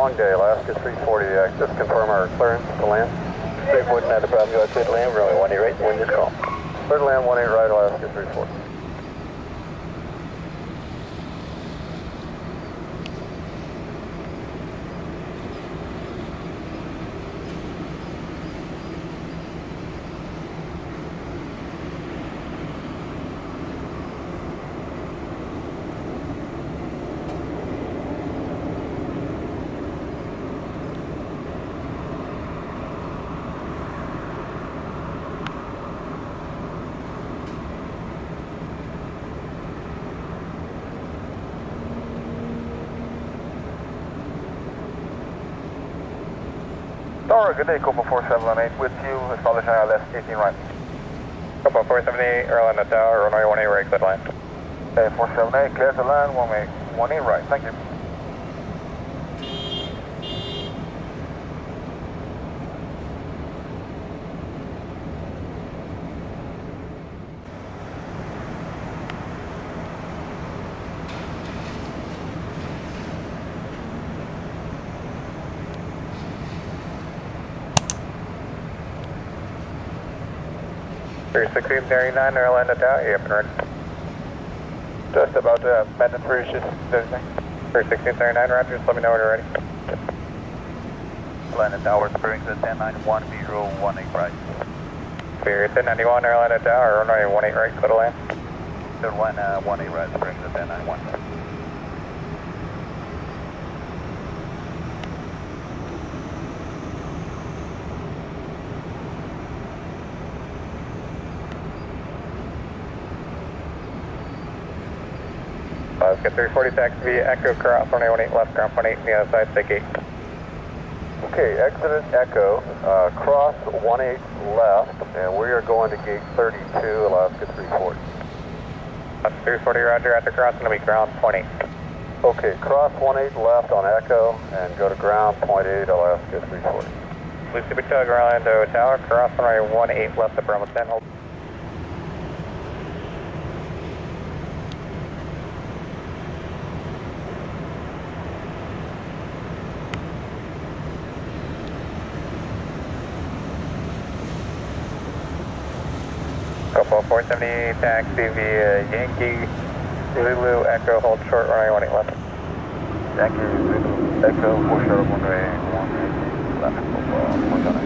long day, Alaska 340X. Just confirm our clearance to land. 340, not a problem. Go ahead, clear to land. Runway 18 right. Wind this call. Clear to land 18 right, Alaska 340. Alright, good day, Copa 4718 with you, establishing ILS 18 right. Copa 478, Orlando Tower, runway 18 right, clear to land. Okay, 478, clear to land, 18 right, thank you. Three 1639, Orlando Tower, you up and ready? Just about to bend and bridge, just visiting. 1639, Roger, just let me know when you're ready. Orlando Tower, bearings at 1091, 018 right. Spirit 1091, Orlando Tower, runway 18 right, clear to land. Clear to land, 18 right, bearings at 1091. Let's get 340 taxi via Echo cross, runway 18 left, ground 18, the other side, take 8. Okay, exit Echo, cross 18 left, and we are going to gate 32, Alaska 340. That's 340, Roger, at the cross, going to be ground 8. Okay, cross 18 left on Echo, and go to ground 8, Alaska 340. Lucy Tug, Orlando Tower, cross runway 18 left, at Bravo 10, hold. Copa 478, taxi via Yankee, Lulu, Echo, hold short, runway 18 left. Yankee, Zulu, Echo, 4 short, runway 18 left, we're gonna.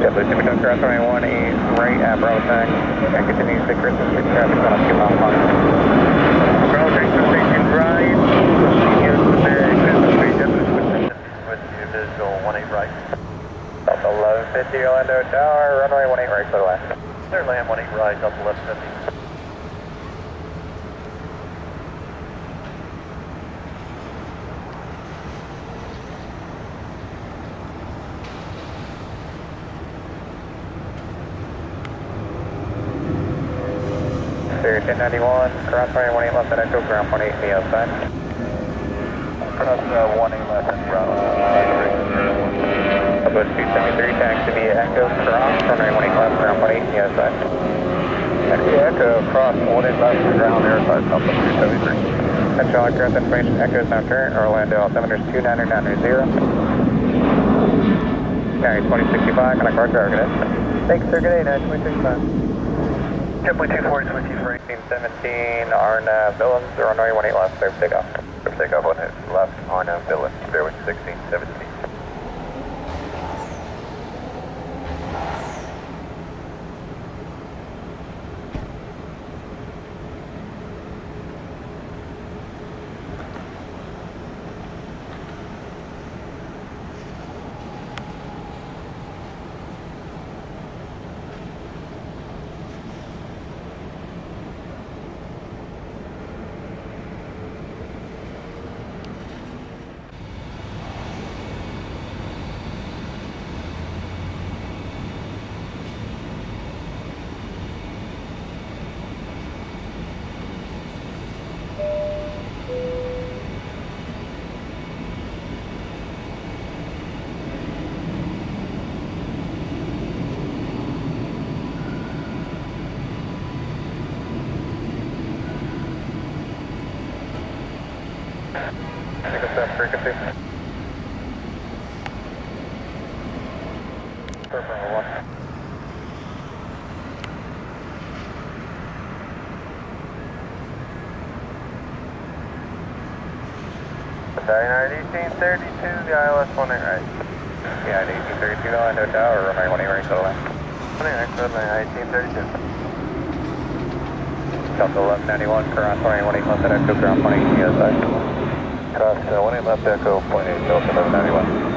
Yeah, Lucy Tug, cross runway 18 right at Bravo 10, and continue to Christmas with traffic on up to mile 5. Bravo 10, station right. Use the Christmas tree, just with your visual 18 right. Delta 1150, Orlando Tower, runway 18 right, clear to land. Clear land, 18 right, Delta 1150. Spirit 1091, cross runway 18 left at Echo, ground 18, the outside. Cross 18 left and ground. Bus 273, taxi via Echo, cross, runway 18 left, ground 18, the other side. Yankee Echo, cross 18 left to ground, airside, Delta 273. Central aircraft information, Echo is now current, Orlando, altimeter is 29990. Carry 2065, connect our target. Thanks, sir, good day, 2065. JetBlue 240, switch free. 1717, RNAV Villains, runway 18 left, clear for takeoff. Clear takeoff on his left, RNAV Villains, clear with 1617. Take us up frequency. Bravo 1. United 1832, the ILS 18 right. Yeah, 1832, I'll end tower, runway 18 right, total line. 18 right, total line, 1832. Delta 1191, cross 18 left at Echo, ground 20, the other side. Cross 18 left Echo, 0.8 Delta 1191.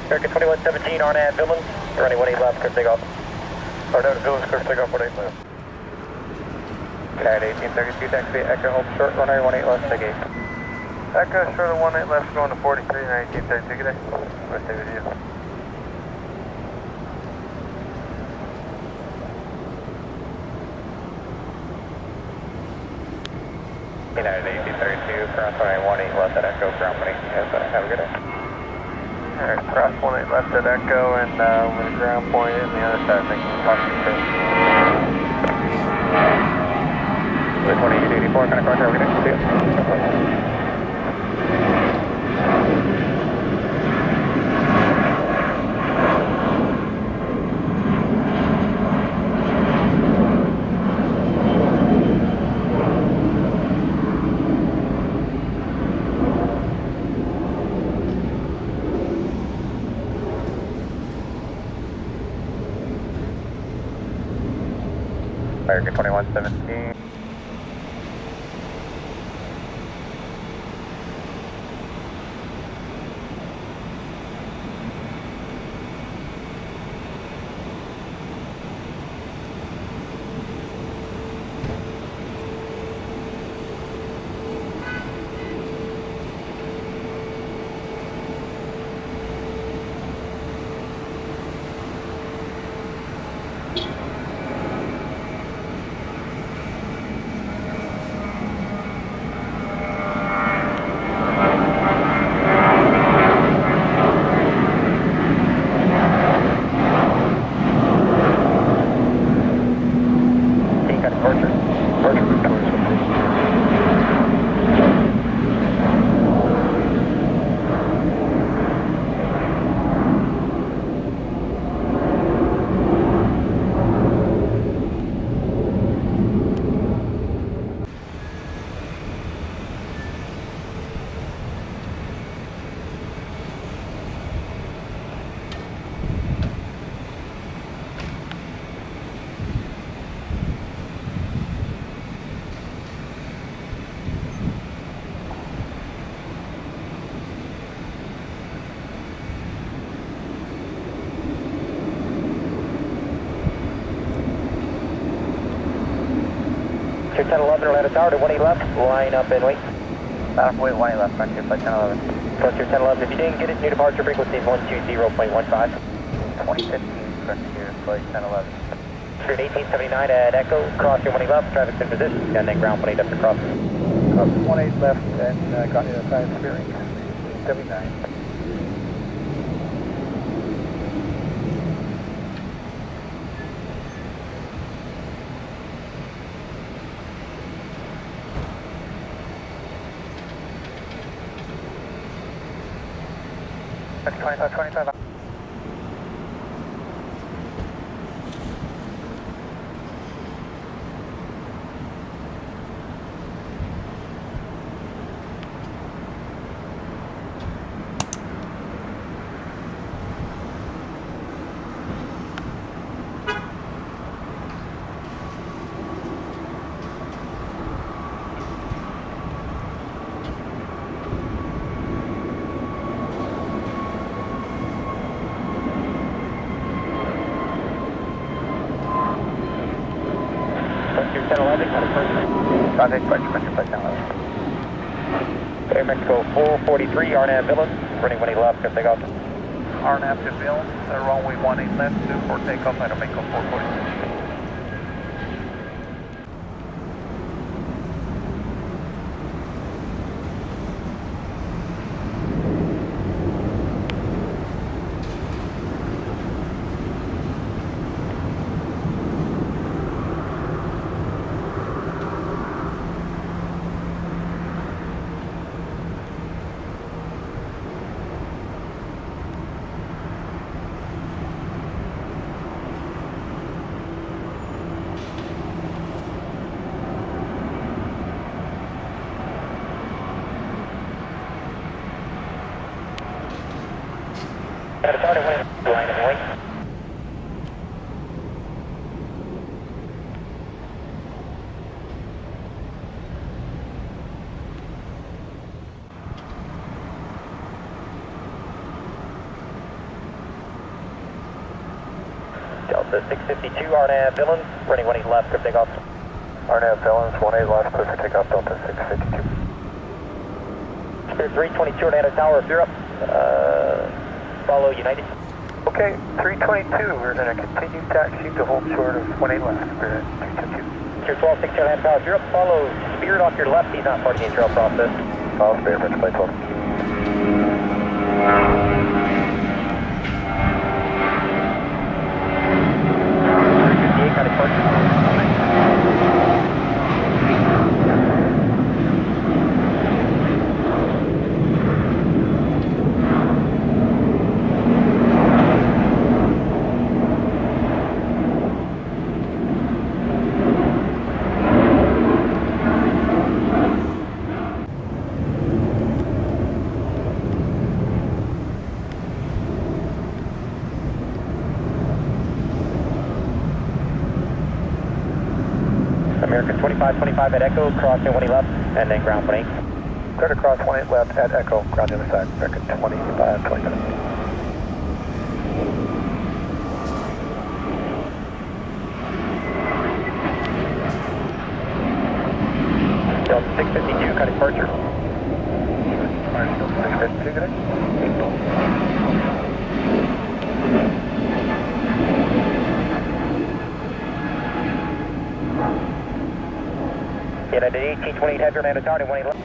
American 2117, RNAV Villain, running 18 left, clear takeoff. RNAV Villain, clear takeoff, 18 left. United 1832, taxi, Echo, hold short, runway 18 left, take 8. Echo, short of 18 left, going to 43, 1932, good day. I'll stay with you. United 1832, cross runway 18 left at Echo, ground 20, have a good day. Alright, cross 18 left at Echo, and with a ground point in the other side, thank you. Possibly true. 2884, kind of contact, we're going to see you. American 2117. Your 1011 Atlanta Tower to 18 left, line up and wait. Wait, 18 left, back to flight 1011. Plus your 1011, if you didn't get it, new departure frequency is 120.15. 2015, correct here, flight 1011. Spirit 1879 at Echo, cross your 18 left, traffic's in position, and then ground 18 after cross. Cross 18 left, and got you the side steering, 79. 1011, got a person. Traffic, departure, flight 1011. Air Mexico 443, RNAV Villain, running 20 left, good takeoff. RNAV to Bill, runway 18 left, 24 takeoff, and Mexico 443. Got a target winning line of wing. Delta 652, RNAV Villain, running 18 left, good takeoff. RNAV Villains, 18 left, clear for takeoff, Delta 652. Spirit 322, Orlando Tower, if you're up. Follow United. Okay, 322, we're going to continue taxi to hold short of 18 left, Spirit 322. Tier 12, 6 Orlando Tower, if you're up, follow Spirit off your left, he's not part of the intro process. Follow Spirit, French flight 12. Got a departure. American 2525 at Echo, crossing 20 left, and then ground 28. Clear to cross 18 left at Echo, ground the other side, American 2527. Delta 652, got a departure. Alright, Delta 652, good day. United 1828, have your Orlando Tower, 18 left.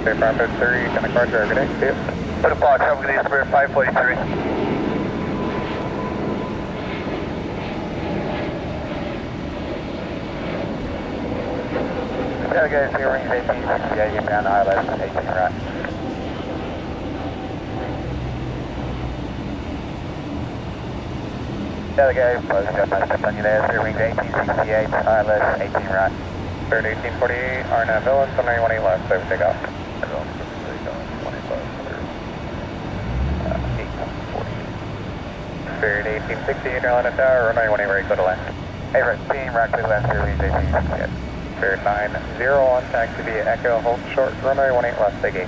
Spirit 553, got a departure, good day, see you. Put a box, have a good day, Spirit 543. Yeah, guys, here rings 18, yeah, you down ILS, 18 right. Yeah, the guy, close, got my steps on you there, here rings 1868, ILS, 18 right. Spirit 1848, RNAV Villain, runway 18 left, so take off. 840. Spirit 1868, Orlando Tower, runway 18 right, go to land. Hey, right, team, right to left, here rings 1868. Spirit 90 on taxi via Echo, hold short, runway 18 left, take 8.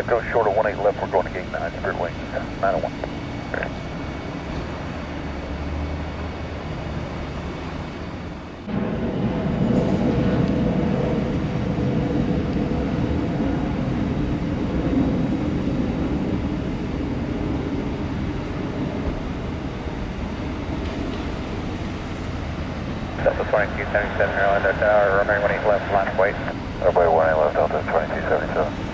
Echo short of 18 left, we're going to gate 9, Spirit wing 901. Delta 2277, Orlando Tower, runway 18 left, line of wait. Runway 18 left, Delta 2277.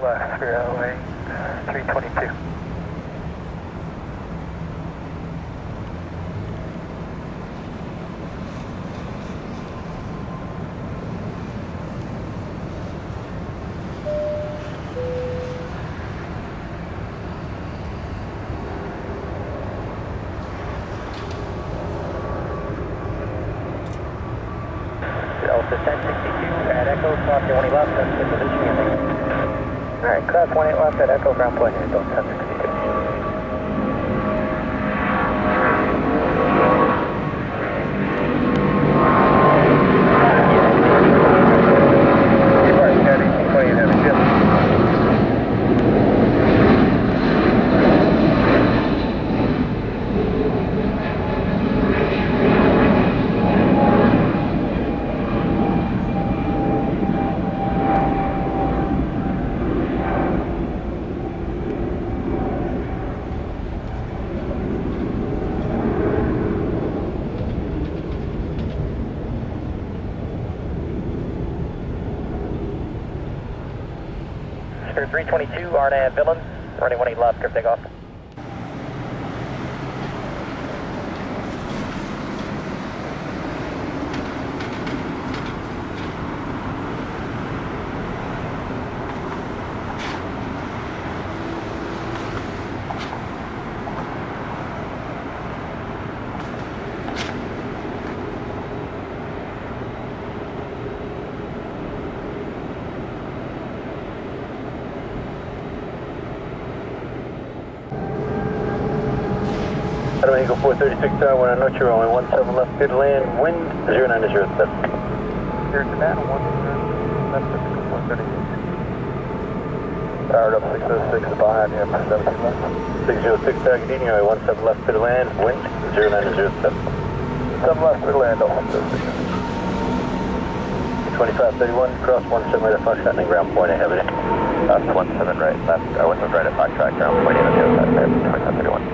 Left, Spirit LA 322. Delta 1062 at Echo, crossing 20 left, that's the position you're making. Alright, cross 18 left at Echo, ground point, Delta 1062. Oscar 322, RNAV Villain, running 18 left, clear takeoff. Adam Eagle 436 Tower, 1 on Notch, runway 17 left, good land, wind 0907. Clear to that, 10 left, 436. Powered up 606 behind you, 17 left. 606 target heading, runway 17 left, good land, wind 0907. 7 left, good land, 2531, cross 17 right at Foxtrot and ground point, I have it. 17 right, left, 17 right at Foxtrot, ground point, 2531.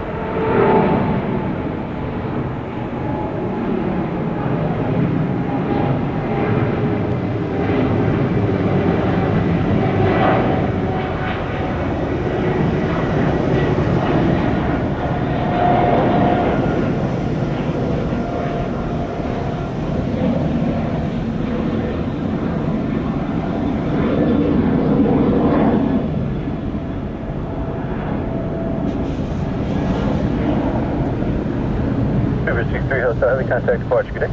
Heavy contact departure, good day.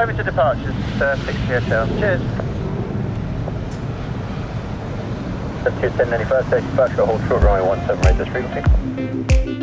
Over to departures, 60 hotel. Cheers. 1095, taxi departure, hold short runway 17 right this frequency.